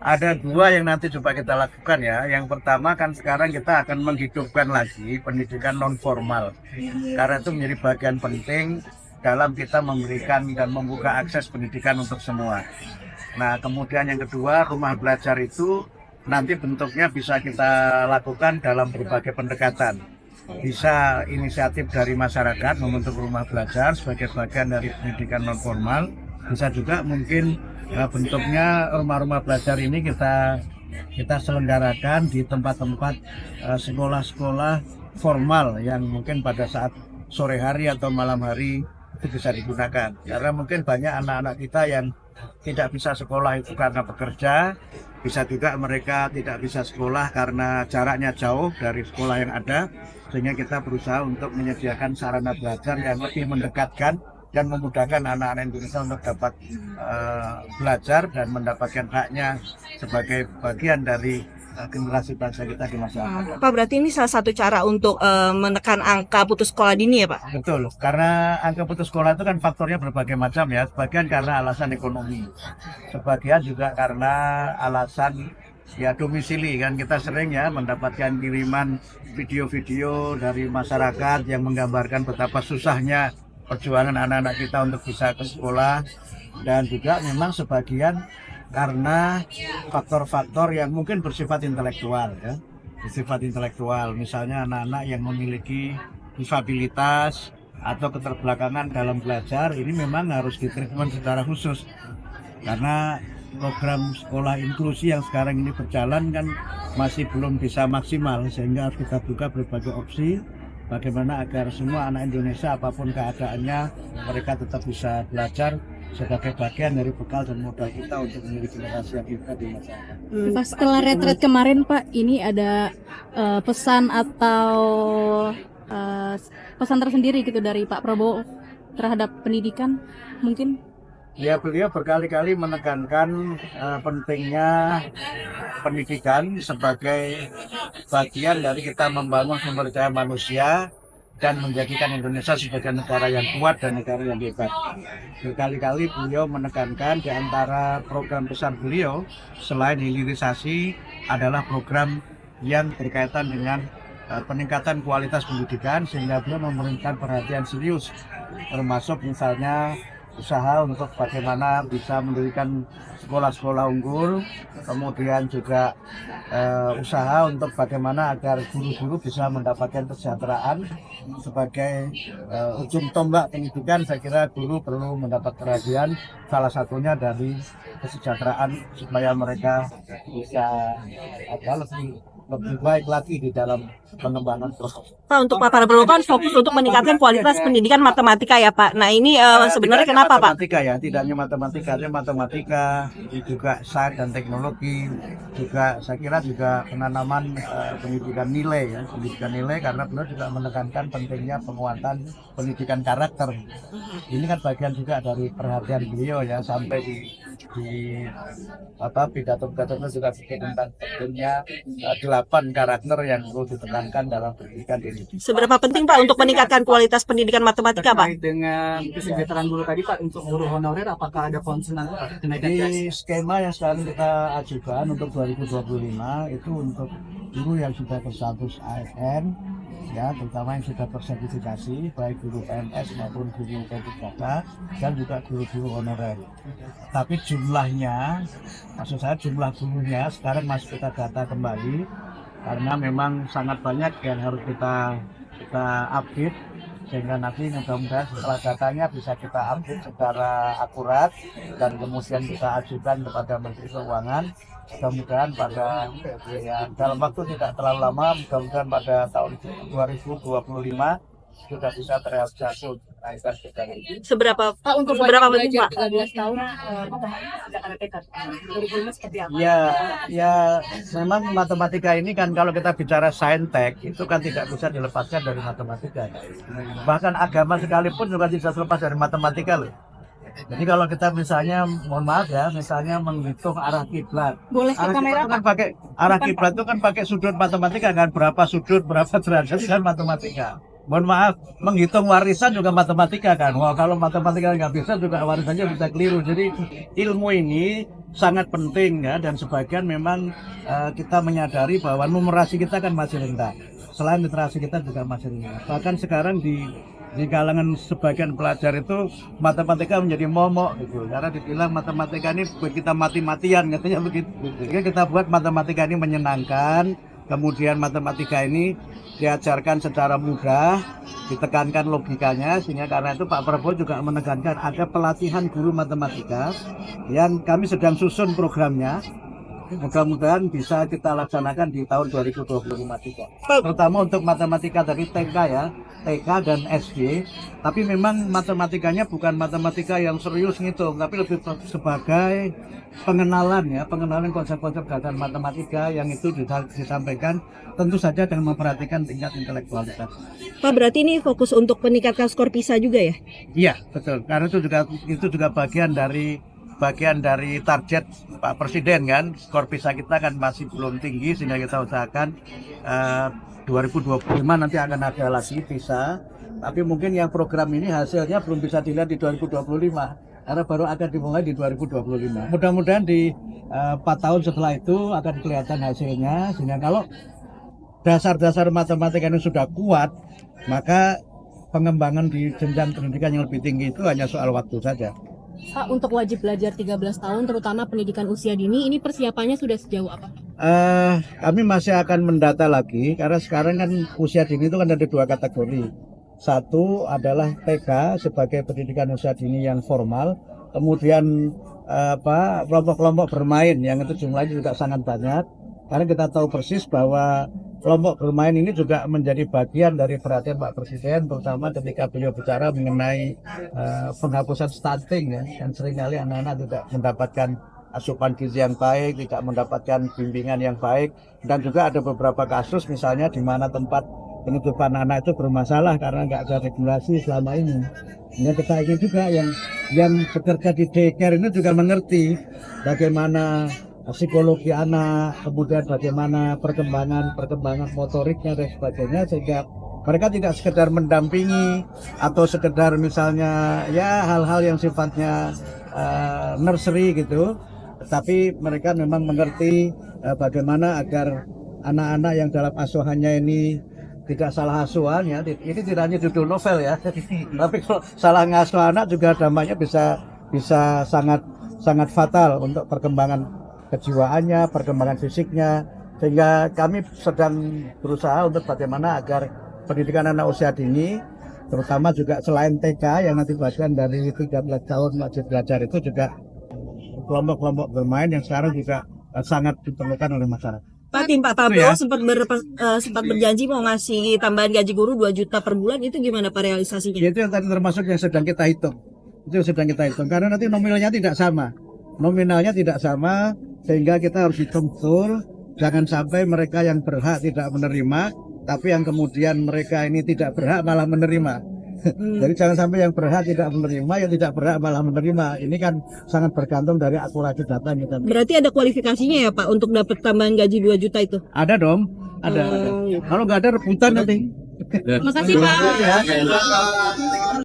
Ada dua yang nanti coba kita lakukan ya. Yang pertama kan sekarang kita akan menghidupkan lagi pendidikan non formal. Karena itu menjadi bagian penting dalam kita memberikan dan membuka akses pendidikan untuk semua. Nah, kemudian yang kedua, rumah belajar itu nanti bentuknya bisa kita lakukan dalam berbagai pendekatan. Bisa inisiatif dari masyarakat membentuk rumah belajar sebagai bagian dari pendidikan non formal. Bisa juga mungkin bentuknya rumah-rumah belajar ini kita selenggarakan di tempat-tempat sekolah-sekolah formal yang mungkin pada saat sore hari atau malam hari itu bisa digunakan. Karena mungkin banyak anak-anak kita yang tidak bisa sekolah itu karena bekerja, bisa juga mereka tidak bisa sekolah karena jaraknya jauh dari sekolah yang ada, sehingga kita berusaha untuk menyediakan sarana belajar yang lebih mendekatkan dan memudahkan anak-anak Indonesia untuk dapat belajar dan mendapatkan haknya sebagai bagian dari generasi bangsa kita di masa akan. Pak, berarti ini salah satu cara untuk menekan angka putus sekolah dini ya, Pak? Betul, karena angka putus sekolah itu kan faktornya berbagai macam ya. Sebagian karena alasan ekonomi, sebagian juga karena alasan ya domisili. Kan kita sering ya mendapatkan kiriman video-video dari masyarakat yang menggambarkan betapa susahnya perjuangan anak-anak kita untuk bisa ke sekolah, dan juga memang sebagian karena faktor-faktor yang mungkin bersifat intelektual ya, bersifat intelektual, misalnya anak-anak yang memiliki disabilitas atau keterbelakangan dalam belajar, ini memang harus ditreatment secara khusus karena program sekolah inklusi yang sekarang ini berjalan kan masih belum bisa maksimal, sehingga harus kita buka berbagai opsi bagaimana agar semua anak Indonesia apapun keadaannya mereka tetap bisa belajar sebagai bagian dari bekal dan modal kita untuk menjadi generasi yang hebat di masa depan. Pak, setelah retret kemarin Pak, ini ada pesan atau pesan tersendiri gitu dari Pak Prabowo terhadap pendidikan mungkin? Ya, beliau berkali-kali menekankan pentingnya pendidikan sebagai bagian dari kita membangun sumber daya manusia dan menjadikan Indonesia sebagai negara yang kuat dan negara yang hebat. Berkali-kali beliau menekankan di antara program besar beliau selain hilirisasi adalah program yang berkaitan dengan peningkatan kualitas pendidikan, sehingga beliau memberikan perhatian serius termasuk misalnya usaha untuk bagaimana bisa mendirikan sekolah-sekolah unggul, kemudian juga usaha untuk bagaimana agar guru-guru bisa mendapatkan kesejahteraan sebagai ujung tombak pendidikan. Saya kira guru perlu mendapat perhatian, salah satunya dari kesejahteraan supaya mereka bisa lebih baik lagi di dalam pengembangan proses. Pak, untuk Pak Prabowo kan fokus untuk meningkatkan kualitas pendidikan matematika ya, Pak. Nah, ini sebenarnya kenapa, Pak? Matematika ya, tidak hanya matematika, juga sains dan teknologi, juga saya kira juga penanaman pendidikan nilai ya, pendidikan nilai, karena beliau juga menekankan pentingnya penguatan pendidikan karakter. Ini kan bagian juga dari perhatian beliau ya, sampai di pidato-pidatonya juga tentang pentingnya 8 karakter yang perlu ditekankan dalam pendidikan ini. Seberapa penting Pak untuk meningkatkan kualitas pendidikan matematika, Pak? Terkait dengan kesejahteraan guru tadi Pak, untuk guru honorer apakah ada concern Pak kenaikan Di skema yang sekarang kita ajukan untuk 2025 itu untuk guru yang sudah berstatus ASN ya, terutama yang sudah bersertifikasi, baik guru PNS maupun guru P3K dan juga guru-guru honorer. Tapi jumlahnya, maksud saya jumlah gurunya sekarang masih kita data kembali karena memang sangat banyak yang harus kita update, sehingga nanti mudah-mudahan setelah datanya bisa kita update secara akurat dan kemudian kita ajukan kepada Menteri Keuangan. Mudah-mudahan pada dalam waktu tidak terlalu lama, mudah-mudahan pada tahun 2025 sudah bisa terrealisasi. Seberapa Pak, untuk seberapa penting Pak? 12 tahun ada tekad. Seperti apa? Ya, memang matematika ini kan kalau kita bicara saintek itu kan tidak bisa dilepaskan dari matematika. Bahkan agama sekalipun juga tidak terlepas dari matematika loh. Jadi kalau kita misalnya, mohon maaf ya, misalnya menghitung arah kiblat. Boleh ke kamera, kan pakai arah kiblat itu kan pakai sudut matematika kan, berapa sudut, berapa derajat kan matematika. mohon maaf, menghitung warisan juga matematika kan. Wah, kalau matematika nggak bisa juga warisannya bisa keliru. Jadi ilmu ini sangat penting ya, dan sebagian memang kita menyadari bahwa numerasi kita kan masih rendah. Selain literasi kita juga masih rendah. Bahkan sekarang di kalangan sebagian pelajar itu matematika menjadi momok gitu. Karena dibilang matematika ini buat kita mati-matian katanya begitu. Jadi kita buat matematika ini menyenangkan. Kemudian matematika ini diajarkan secara mudah, ditekankan logikanya, sehingga karena itu Pak Prabowo juga menekankan ada pelatihan guru matematika yang kami sedang susun programnya. Mudah-mudahan bisa kita laksanakan di tahun 2025 juga. Terutama untuk matematika dari TK ya, TK dan SD. Tapi memang matematikanya bukan matematika yang serius ngitung, tapi lebih sebagai pengenalan ya, pengenalan konsep-konsep dasar matematika yang itu disampaikan tentu saja dengan memperhatikan tingkat intelektualitas. Pak, berarti ini fokus untuk meningkatkan skor PISA juga ya? Iya, betul. Karena itu juga bagian dari target Pak Presiden kan. Skor PISA kita kan masih belum tinggi, sehingga kita usahakan 2025 nanti akan ada lagi PISA. Tapi mungkin yang program ini hasilnya belum bisa dilihat di 2025 karena baru akan dimulai di 2025. Mudah-mudahan di 4 tahun setelah itu akan kelihatan hasilnya, sehingga kalau dasar-dasar matematika ini sudah kuat, maka pengembangan di jenjang pendidikan yang lebih tinggi itu hanya soal waktu saja. Pak, untuk wajib belajar 13 tahun terutama pendidikan usia dini ini persiapannya sudah sejauh apa? Kami masih akan mendata lagi karena sekarang kan usia dini itu kan ada 2 kategori. Satu adalah TK sebagai pendidikan usia dini yang formal, kemudian kelompok-kelompok bermain yang itu jumlahnya juga sangat banyak. Karena kita tahu persis bahwa kelompok bermain ini juga menjadi bagian dari perhatian Pak Presiden, terutama ketika beliau bicara mengenai penghapusan stunting ya, dan seringkali anak-anak tidak mendapatkan asupan gizi yang baik, tidak mendapatkan bimbingan yang baik, dan juga ada beberapa kasus misalnya di mana tempat penitipan anak itu bermasalah karena nggak ada regulasi selama ini. Nah, kita ingin juga yang bekerja di daycare ini juga mengerti bagaimana psikologi anak, kemudian bagaimana perkembangan motoriknya dan sebagainya, sehingga mereka tidak sekedar mendampingi atau sekedar misalnya ya hal-hal yang sifatnya nursery gitu, tetapi mereka memang mengerti bagaimana agar anak-anak yang dalam asuhannya ini tidak salah asuhan ya. Ini tidak hanya judul novel ya, tapi kalau salah ngasuh anak juga dampaknya bisa sangat fatal untuk perkembangan kejiwaannya, perkembangan fisiknya, sehingga kami sedang berusaha untuk bagaimana agar pendidikan anak usia dini, terutama juga selain TK yang nanti bagian dari 13 tahun wajib belajar itu juga kelompok-kelompok bermain yang sekarang juga sangat diperlukan oleh masyarakat. Pak, tim Pak Prabowo sempat berjanji mau ngasih tambahan gaji guru 2 juta per bulan, itu gimana Pak realisasinya? Itu yang tadi termasuk yang sedang kita hitung. Itu yang sedang kita hitung karena nanti nominalnya tidak sama. Sehingga kita harus hitung betul, jangan sampai mereka yang berhak tidak menerima, tapi yang kemudian mereka ini tidak berhak malah menerima. Jadi jangan sampai yang berhak tidak menerima, yang tidak berhak malah menerima. Ini kan sangat bergantung dari akurasi data kita. Berarti ada kualifikasinya ya Pak untuk dapat tambahan gaji 2 juta itu? Ada dong, ada. Kalau nggak ada rebutan nanti. Makasih Pak.